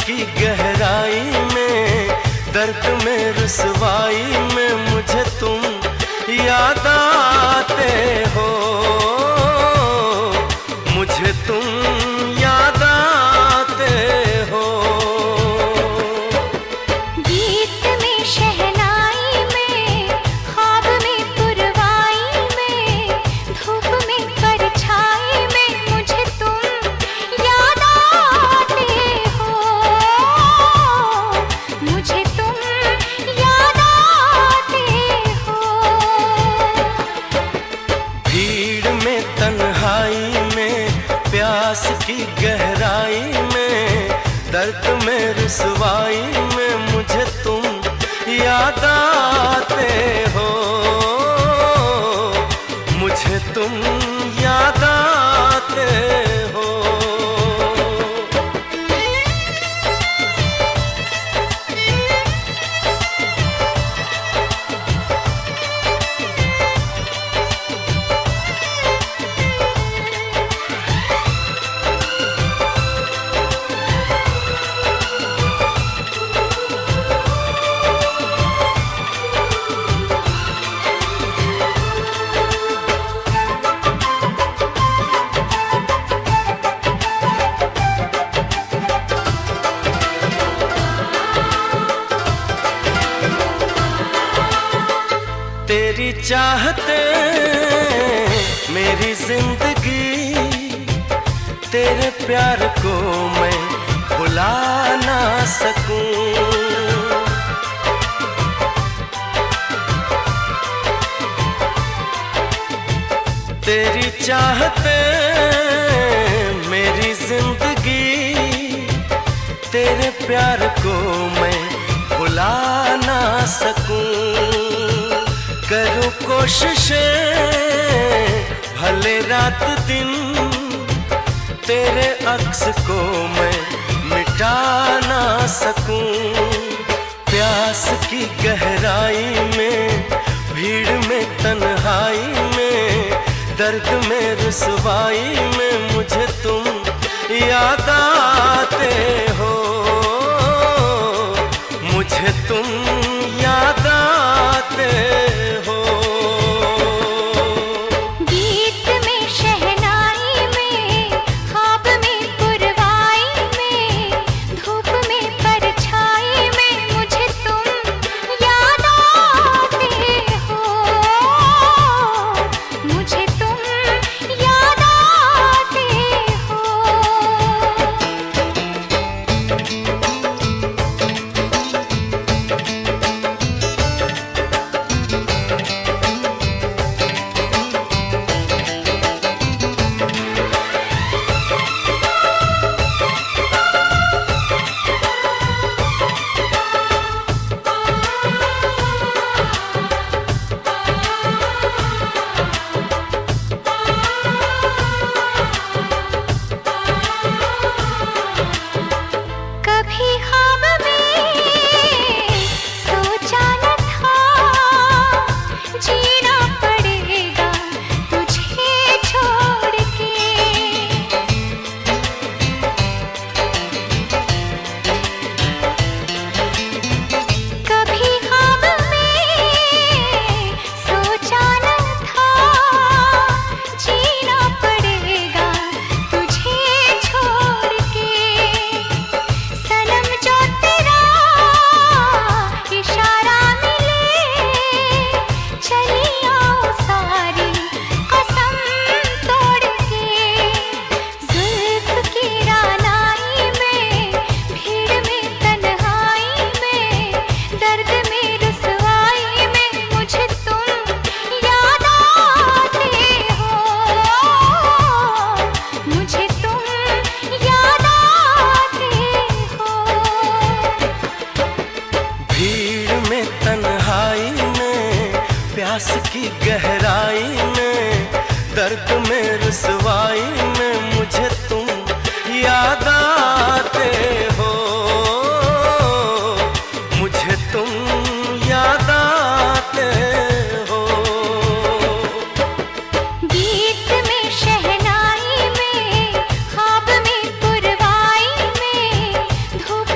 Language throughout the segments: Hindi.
की गहराई में, दर्द में रुसवाई में मुझे तुम याद आते हो, मुझे तुम याद आते हो। गीत में शहनाई में, ख्वाब में पुरवाई में, धूप में परछाई में मुझे तुम याद आते हो, मुझे तुम याद आते हो। भीड़ में तन्हाई में, प्यास की गहराई में, दर्द में रुसवाई में मुझे तुम याद आते हो, मुझे तुम याद आते हो। तेरी चाहते मेरी जिंदगी, तेरे प्यार को मैं भुला ना सकूं। तेरी चाहते मेरी जिंदगी, तेरे प्यार को मैं भुला ना सकूं। करूं कोशिशें भले रात दिन, तेरे अक्स को मैं मिटा ना सकूं। प्यास की गहराई में, भीड़ में तन्हाई में, दर्द में रुसवाई में मुझे तुम याद आते हो, मुझे तुम याद आते हो। गीत में शहनाई में, ख्वाब में पुरवाई में, धूप में परछाई में मुझे तुम याद आते हो, मुझे तुम याद आते हो। कभी ख्वाब में सोचा न था, जीना पड़ेगा तुझे छोड़ के। कभी ख्वाब में सोचा न था, जीना पड़ेगा तुझे छोड़ के। सनम जो तेरा इशारा मिले, चली आओ सारी कसम तोड़ के। जुल्फ की रानाई में, भीड़ में तन्हाई में, दर्द में रुसवाई में मुझे तुम याद आते हो, मुझे तुम याद आते हो। भीड़ में तन्हाई में, प्यास की गहराई में, दर्द में रुसवाई में मुझे तुम याद आते हो, मुझे तुम याद आते हो। गीत में शहनाई में, ख्वाब में पुरवाई में, धूप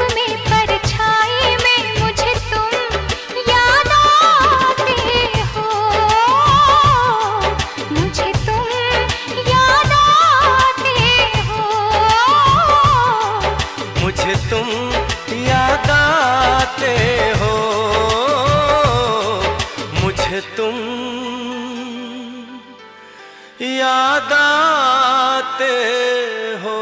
आते हो, मुझे तुम याद आते हो।